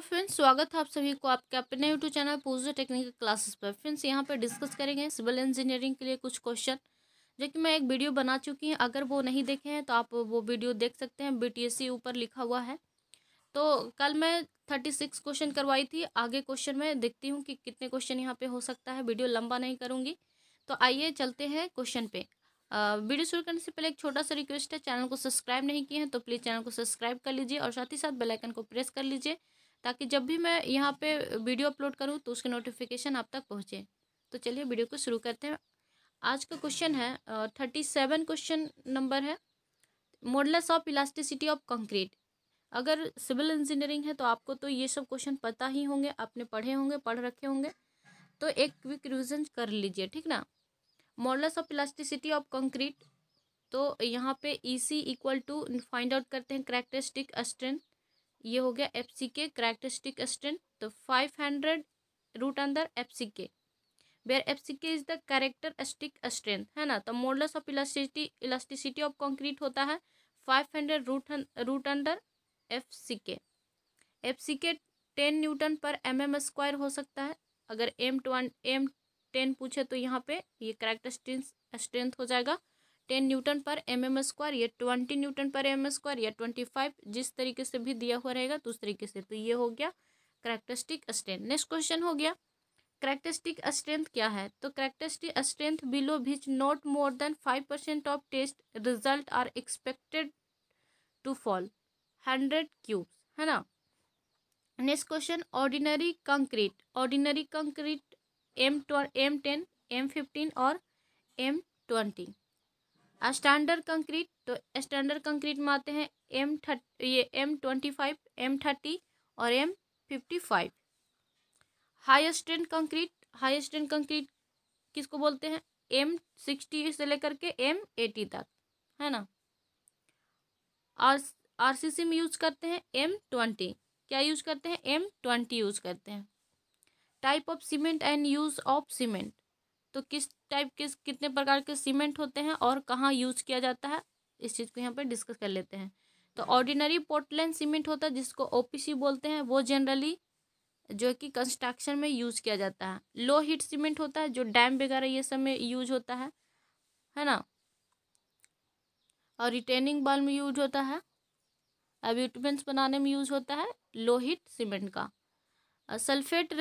Friends, स्वागत है आप सभी को आपके अपने यूट्यूब चैनल पूजा टेक्निकल क्लासेस पर। फ्रेंड्स, यहाँ पे डिस्कस करेंगे सिविल इंजीनियरिंग के लिए कुछ क्वेश्चन जो कि मैं एक वीडियो बना चुकी हूँ। अगर वो नहीं देखे हैं तो आप वो वीडियो देख सकते हैं, BTSC ऊपर लिखा हुआ है। तो कल मैं 36 क्वेश्चन करवाई थी। आगे क्वेश्चन में देखती हूँ कि कितने क्वेश्चन यहाँ पे हो सकता है। वीडियो लंबा नहीं करूँगी, तो आइए चलते हैं क्वेश्चन पे। वीडियो शुरू करने से पहले एक छोटा सा रिक्वेस्ट है, चैनल को सब्सक्राइब नहीं किए हैं तो प्लीज़ चैनल को सब्सक्राइब कर लीजिए और साथ ही साथ बेल आइकन को प्रेस कर लीजिए ताकि जब भी मैं यहाँ पे वीडियो अपलोड करूँ तो उसके नोटिफिकेशन आप तक पहुँचे। तो चलिए वीडियो को शुरू करते हैं। आज का क्वेश्चन है 37 क्वेश्चन नंबर है, modulus of elasticity of concrete. अगर सिविल इंजीनियरिंग है तो आपको तो ये सब क्वेश्चन पता ही होंगे, आपने पढ़े होंगे, पढ़ रखे होंगे। तो एक क्विक रिविजन कर लीजिए, ठीक ना। Modulus of elasticity of concrete, तो यहाँ पे EC equal to find out करते हैं करैक्टरिस्टिक स्ट्रेंथ। ये हो गया FCK करैक्टरिस्टिक स्ट्रेंथ। तो 500 root under FCK where FCK is the characteristic strength, है ना। तो modulus of elasticity of concrete होता है 500 root under FCK। FCK 10 newton पर mm² हो सकता है। अगर M10 पूछे तो यहाँ पे ये कैरेक्टरिस्टिक स्ट्रेंथ हो जाएगा 10 न्यूटन पर mm², ये 20 न्यूटन पर mm², या 25, जिस तरीके से भी दिया हुआ रहेगा तो उस तरीके से। तो ये हो गया कैरेक्टरिस्टिक स्ट्रेंथ। नेक्स्ट क्वेश्चन हो गया कैरेक्टरिस्टिक स्ट्रेंथ क्या है। तो characteristic strength below which not more than 5% of test result are expected to fall 100 cube, है ना। Next question ordinary concrete M10, M15 और M20। स्टैंडर्ड कंक्रीट, तो स्टैंडर्ड कंक्रीट में आते हैं ये M25, M30 और M55। हाई स्ट्रेंथ कंक्रीट किसको बोलते हैं, M60 से लेकर के M80 तक, है ना। RCC में यूज करते हैं M20। क्या यूज करते हैं, M20 यूज करते हैं। Type of cement and use of cement, तो किस टाइप के कितने प्रकार के सीमेंट होते हैं और कहाँ यूज किया जाता है, इस चीज़ को यहाँ पे डिस्कस कर लेते हैं। तो ऑर्डिनरी पोर्टलैंड सीमेंट होता है जिसको OPC बोलते हैं, वो जनरली जो कि कंस्ट्रक्शन में यूज किया जाता है। लो हीट सीमेंट होता है जो डैम वगैरह ये सब में यूज होता है ना। और रिटेनिंग वॉल में यूज होता है, अब्यूटमेंट्स बनाने में यूज होता है लो हीट सीमेंट का। सल्फेट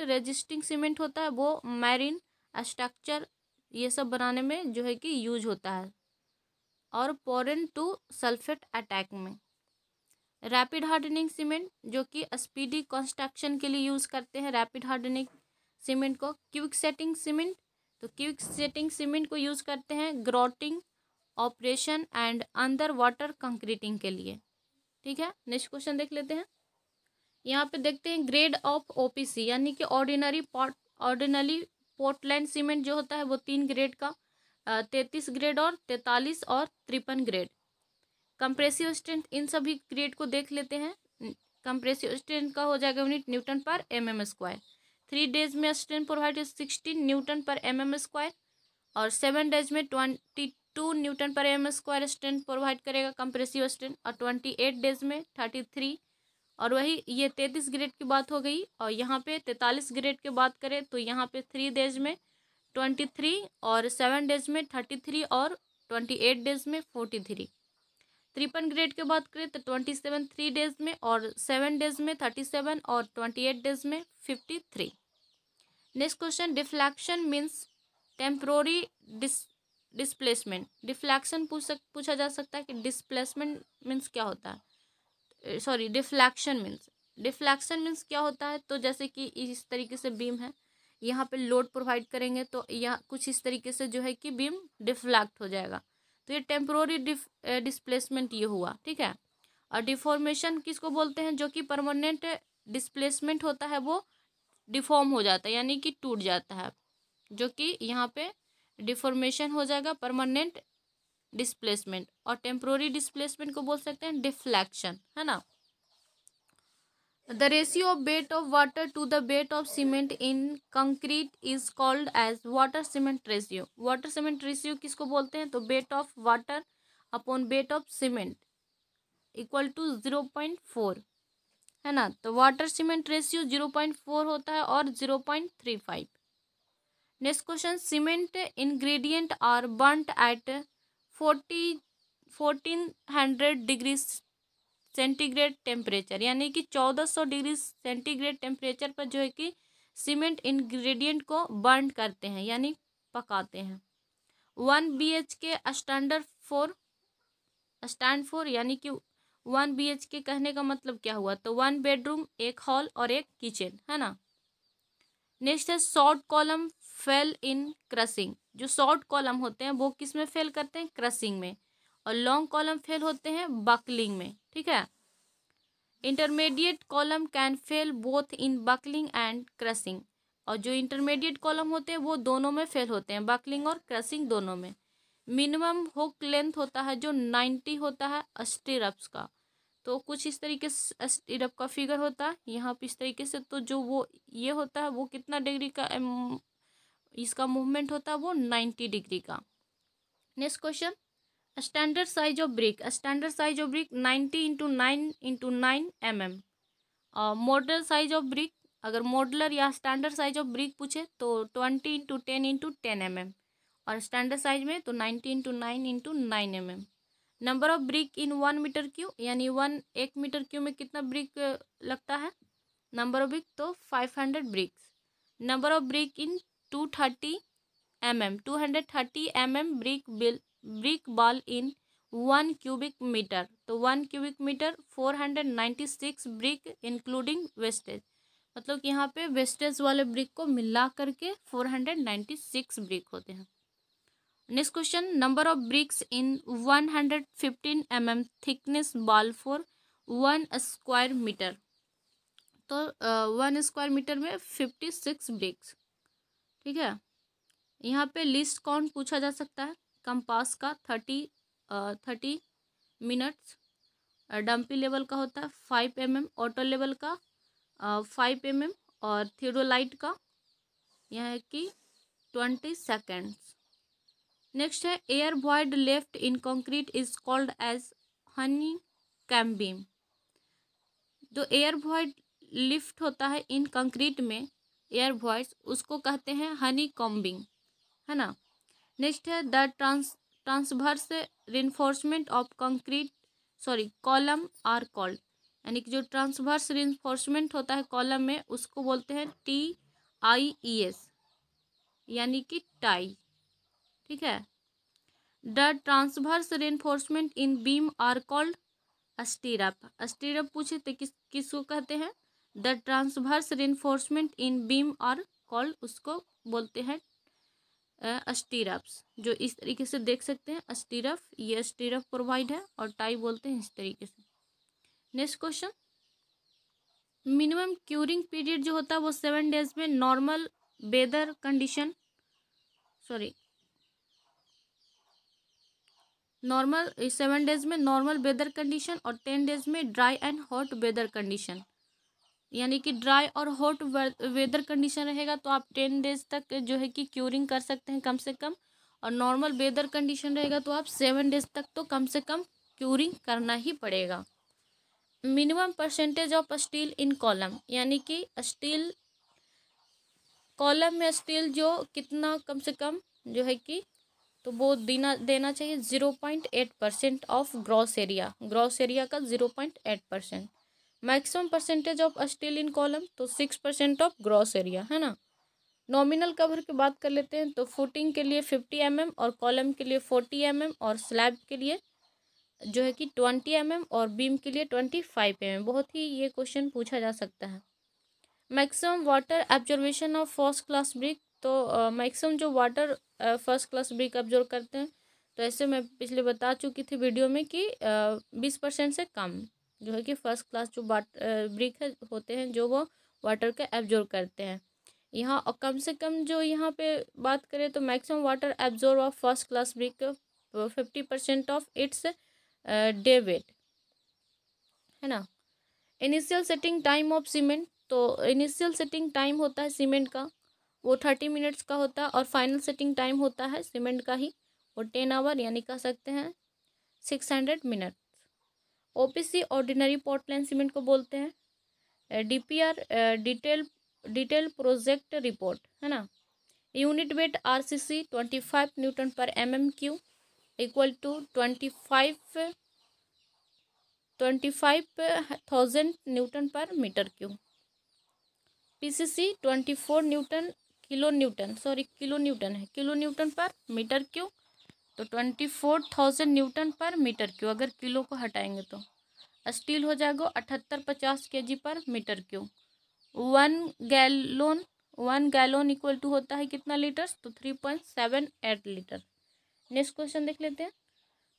रेजिस्टिंग सीमेंट होता है, वो मैरीन स्ट्रक्चर ये सब बनाने में जो है कि यूज होता है और पोरेन टू सल्फेट अटैक में। रैपिड हार्डनिंग सीमेंट जो कि स्पीडी कंस्ट्रक्शन के लिए यूज करते हैं रैपिड हार्डनिंग सीमेंट को। क्विक सेटिंग सीमेंट, तो क्विक सेटिंग सीमेंट को यूज करते हैं grouting operation and under water concreting के लिए, ठीक है। नेक्स्ट क्वेश्चन देख लेते हैं। यहाँ पे देखते हैं ग्रेड ऑफ OPC, यानी कि ऑर्डिनरी पोर्टलैंड सीमेंट जो होता है वो 3 ग्रेड का, 33 ग्रेड और 43 और 53 ग्रेड। कंप्रेसिव स्ट्रेंथ, इन सभी ग्रेड को देख लेते हैं। कंप्रेसिव स्ट्रेंथ का हो जाएगा यूनिट न्यूटन पर mm²। 3 डेज में स्ट्रेंथ प्रोवाइड 16 न्यूटन पर mm² और 7 डेज में 22 न्यूटन पर mm² स्ट्रेंथ प्रोवाइड करेगा कंप्रेसिव स्ट्रेंथ, और 28 डेज में 33। और वही ये 33 ग्रेड की बात हो गई, और यहाँ पे 43 ग्रेड की बात करें तो यहाँ पे 3 डेज में 23 और 7 डेज में 33 और 28 डेज में 43। 53 ग्रेड की बात करें तो 27 3 डेज में और 7 डेज में 37 और 28 डेज में 53। Next question deflection means temporary displacement. Deflection पूछा जा सकता है कि डिस्प्लेसमेंट मीन्स क्या होता है, सॉरी डिफ्लेक्शन मीन्स क्या होता है। तो जैसे कि इस तरीके से बीम है, यहाँ पे लोड प्रोवाइड करेंगे तो यहाँ कुछ इस तरीके से जो है कि बीम डिफ्लेक्ट हो जाएगा, तो ये टेम्प्रोरी डिस्प्लेसमेंट ये हुआ, ठीक है। और डिफॉर्मेशन किसको बोलते हैं, जो कि परमानेंट डिस्प्लेसमेंट होता है वो डिफॉर्म हो जाता है यानी कि टूट जाता है, जो कि यहाँ पे डिफॉर्मेशन हो जाएगा परमानेंट डिस्प्लेसमेंट। और टेम्प्रोरी डिस्प्लेसमेंट को बोल सकते हैं डिफ्लेक्शन, है ना। The ratio of weight of water to the weight of cement in concrete is called as water cement ratio. वाटर सीमेंट रेशियो किसको बोलते हैं, तो weight of water upon weight of cement equal to 0.4। है ना। तो वाटर सीमेंट रेशियो 0.4 होता है और 0.35। Next question, cement ingredient are burnt at 1400 degree centigrade temperature, यानी कि 1400 डिग्री सेंटीग्रेड टेम्परेचर पर जो है कि सीमेंट इंग्रेडिएंट को बर्न करते हैं यानी पकाते हैं। 1 BHK स्टैंड फॉर यानी कि 1 BHK कहने का मतलब क्या हुआ, तो 1 बेडरूम, 1 हॉल और 1 किचन, है ना। नेक्स्ट है शॉर्ट कॉलम फेल इन क्रसिंग। जो शॉर्ट कॉलम होते हैं वो किस में फेल करते हैं, क्रसिंग में, और लॉन्ग कॉलम फेल होते हैं बकलिंग में, ठीक है। Intermediate column can fail both in buckling and crossing, और जो इंटरमीडिएट कॉलम होते हैं वो दोनों में फेल होते हैं, बकलिंग और क्रसिंग दोनों में। मिनिमम हुक लेंथ होता है जो 90 होता है स्टीरअप्स का। तो कुछ इस तरीके से स्टीरअप का फिगर होता है यहाँ पे इस तरीके से। तो जो वो ये होता है वो कितना डिग्री का इसका मूवमेंट होता है, वो 90 डिग्री का। Next question, standard size of brick. Standard size of brick 90x9x9 mm। Model size of brick, अगर मॉडलर या स्टैंडर्ड साइज ऑफ ब्रिक पूछे तो 20x10x10 mm, और स्टैंडर्ड साइज में तो 90x9x9 mm। Number of brick in 1 metre cube, यानी 1 metre cube में कितना ब्रिक लगता है, नंबर ऑफ ब्रिक तो 500 bricks. Number of brick in 230 mm brick wall in 1 cubic metre, तो 1 cubic metre 496 brick including wastage, मतलब कि यहाँ पे वेस्टेज वाले ब्रिक को मिला करके 496 ब्रिक होते हैं। Next question, number of bricks in 115 mm thickness wall for 1 square metre, तो 1 स्क्वायर मीटर में 56 ब्रिक्स, ठीक है। यहाँ पे लिस्ट काउंट पूछा जा सकता है कंपास का 30 मिनट्स, डम्पी लेवल का होता है 5 mm, ऑटो लेवल का 5 mm, और थियोडोलाइट का यह है कि 20 सेकेंड्स। नेक्स्ट है, air void left in concrete is called as honeycombing. जो एयर वॉइड लिफ्ट होता है इन कंक्रीट में, एयर वॉइड्स, उसको कहते हैं हनी कॉम्बिंग, है ना। नेक्स्ट है, the transverse reinforcement of concrete column are called, यानी कि जो ट्रांसवर्स रिइंफोर्समेंट होता है कॉलम में उसको बोलते हैं TIES, यानी कि टाई, ठीक है। The transverse reinforcement in beam are called stirrup. Stirrup पूछे तो किसको कहते हैं, the transverse reinforcement in beam are called, उसको बोलते हैं स्टीरअप्स। जो इस तरीके से देख सकते हैं स्टीरअप, ये स्टीरअप प्रोवाइड है, और टाई बोलते हैं इस तरीके से। Next question, minimum curing period जो होता है वो 7 डेज में normal weather condition, normal 7 days में नॉर्मल वेदर कंडीशन और 10 डेज में dry and hot weather condition, यानी कि ड्राई और हॉट वेदर कंडीशन रहेगा तो आप 10 डेज तक जो है कि क्यूरिंग कर सकते हैं कम से कम, और नॉर्मल वेदर कंडीशन रहेगा तो आप 7 डेज तक तो कम से कम क्यूरिंग करना ही पड़ेगा। Minimum percentage of steel in column, यानी कि स्टील कॉलम में स्टील जो कितना कम से कम जो है कि तो वो देना चाहिए 0.8% ऑफ ग्रॉस एरिया का 0.8%। Maximum percentage of steel in column तो 6% ऑफ ग्रॉस एरिया, है ना। नॉमिनल कवर की बात कर लेते हैं तो फुटिंग के लिए 50 mm और कॉलम के लिए 40 mm और स्लैब के लिए जो है कि 20 mm और बीम के लिए 25 mm। बहुत ही ये क्वेश्चन पूछा जा सकता है। Maximum water absorption of first class brick, तो मैक्सिमम जो water first class brick absorb करते हैं, तो ऐसे मैं पिछले बता चुकी थी वीडियो में कि 20% से कम जो है कि फर्स्ट क्लास जो ब्रिक है होते हैं जो वो वाटर के एब्जॉर्व करते हैं। यहाँ और कम से कम जो यहाँ पे बात करें तो maximum water absorb of first class brick 50% of its dry weight, है ना। Initial setting time of cement, तो इनिशियल सेटिंग टाइम होता है सीमेंट का वो 30 मिनट्स का होता है, और फाइनल सेटिंग टाइम होता है सीमेंट का ही वो 10 आवर, यानी कह सकते हैं 600 minute. OPC ordinary Portland cement को बोलते हैं। DPR डिटेल प्रोजेक्ट रिपोर्ट, है ना। Unit weight RCC 25 newton per MM³ equal to 25,000 newton per metre cube. PCC 24 kilo newton per metre cube, तो 24,000 न्यूटन पर मीटर क्यूब, अगर kilo को हटाएंगे तो। स्टील हो जाएगा 78-50 kg पर मीटर क्यूब। 1 गैलोन इक्वल टू होता है कितना लीटर, तो 3.78 लीटर। नेक्स्ट क्वेश्चन देख लेते हैं।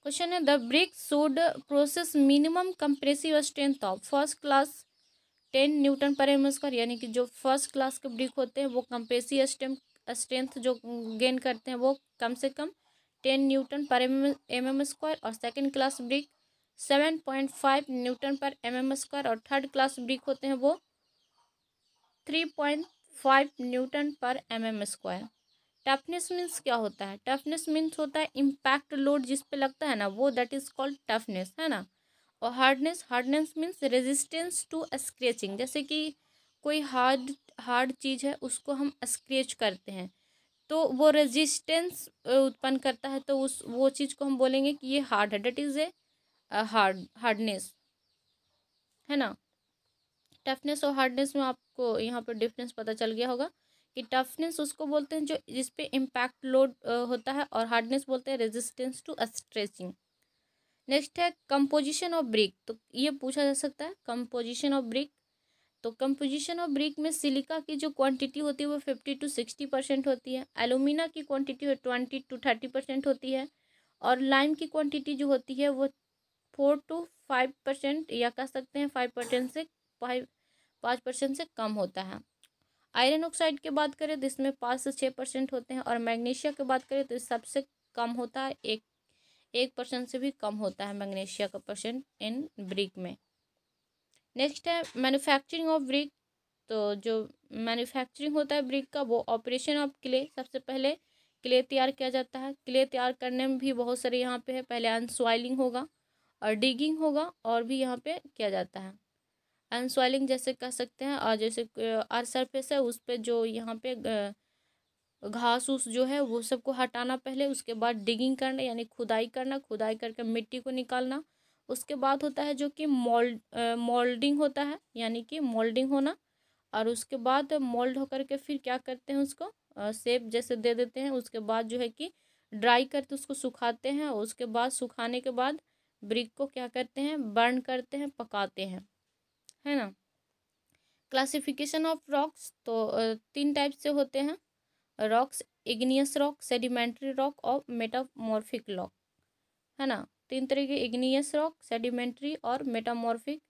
क्वेश्चन है the brick should process minimum compressive strength of first class 10 newton पर MM², यानी कि जो फर्स्ट क्लास के ब्रिक होते हैं वो कंप्रेसिव स्ट्रेंथ जो गेन करते हैं वो कम से कम 10 न्यूटन पर MM², और सेकंड क्लास ब्रिक 7.5 न्यूटन पर MM², और थर्ड क्लास ब्रिक होते हैं वो 3.5 न्यूटन पर MM²। टफनेस मीन्स क्या होता है, टफनेस मीन्स होता है इम्पैक्ट लोड जिस पे लगता है ना वो, दैट इज कॉल्ड टफनेस, है ना। और hardness means resistance to scratching, जैसे कि कोई हार्ड चीज़ है उसको हम स्क्रैच करते हैं तो वो रेजिस्टेंस उत्पन्न करता है, तो वो चीज़ को हम बोलेंगे कि ये हार्ड है, डेट इज ए हार्डनेस, है ना। टफनेस और हार्डनेस में आपको यहाँ पर डिफरेंस पता चल गया होगा कि टफनेस उसको बोलते हैं जो जिस पे इम्पैक्ट लोड होता है, और हार्डनेस बोलते हैं रेजिस्टेंस टू स्ट्रेचिंग। नेक्स्ट है कंपोजिशन ऑफ ब्रिक, तो ये पूछा जा सकता है कंपोजिशन ऑफ ब्रिक। तो कंपोजिशन ऑफ ब्रिक में सिलिका की जो क्वांटिटी होती है वो 50-60% होती है, एलुमिना की क्वांटिटी 20-30% होती है, और लाइम की क्वांटिटी जो होती है वो 4-5%, या कह सकते हैं 5% से कम होता है। आयरन ऑक्साइड की बात करें तो इसमें 5 से 6% होते हैं, और मैग्नीशिया की बात करें तो सबसे कम होता है, 1% से भी कम होता है मैग्नीशिया का परसेंट इन ब्रिक में। नेक्स्ट है मैन्युफैक्चरिंग ऑफ ब्रिक, तो जो मैन्युफैक्चरिंग होता है ब्रिक का वो ऑपरेशन ऑफ क्ले, सबसे पहले क्ले तैयार किया जाता है। क्ले तैयार करने में भी बहुत सारे यहाँ पे है, पहले अनसॉइलिंग होगा और डिगिंग होगा, और भी यहाँ पे किया जाता है। अनसॉइलिंग जैसे कह सकते हैं, और जैसे अर्थ सरफेस है उस पर जो यहाँ पे घास उस जो है वो सबको हटाना पहले, उसके बाद डिगिंग करना यानी खुदाई करना, खुदाई करके मिट्टी को निकालना, उसके बाद होता है जो कि मोल्डिंग होता है, यानी कि मोल्डिंग होना, और उसके बाद मोल्ड होकर के फिर क्या करते हैं उसको शेप जैसे दे देते हैं, उसके बाद जो है कि ड्राई करके उसको सुखाते हैं, और उसके बाद सुखाने के बाद ब्रिक को क्या करते हैं, बर्न करते हैं, पकाते हैं, है ना। क्लासिफिकेशन ऑफ रॉक्स, तो 3 टाइप से होते हैं rocks, igneous rock, sedimentary rock और मेटामॉर्फिक रॉक, है ना। 3 तरह के इग्नियस रॉक, सेडिमेंट्री और मेटामॉर्फिक।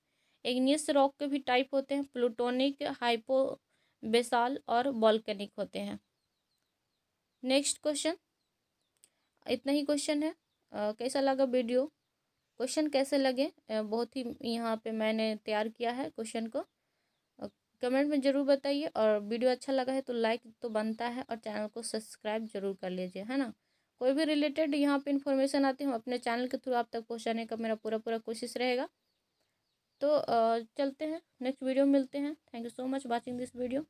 इग्नियस रॉक के भी टाइप होते हैं, प्लूटोनिक, हाइपोबेसाल और वॉल्केनिक होते हैं। नेक्स्ट क्वेश्चन, इतना ही क्वेश्चन है। कैसा लगा वीडियो, क्वेश्चन कैसे लगे, बहुत ही यहाँ पे मैंने तैयार किया है क्वेश्चन को, कमेंट में ज़रूर बताइए, और वीडियो अच्छा लगा है तो लाइक तो बनता है, और चैनल को सब्सक्राइब जरूर कर लीजिए, है ना। कोई भी रिलेटेड यहाँ पे इन्फॉर्मेशन आती है हम अपने चैनल के थ्रू आप तक पहुँचाने का मेरा पूरा कोशिश रहेगा। तो चलते हैं नेक्स्ट वीडियो में मिलते हैं। Thank you so much watching this video.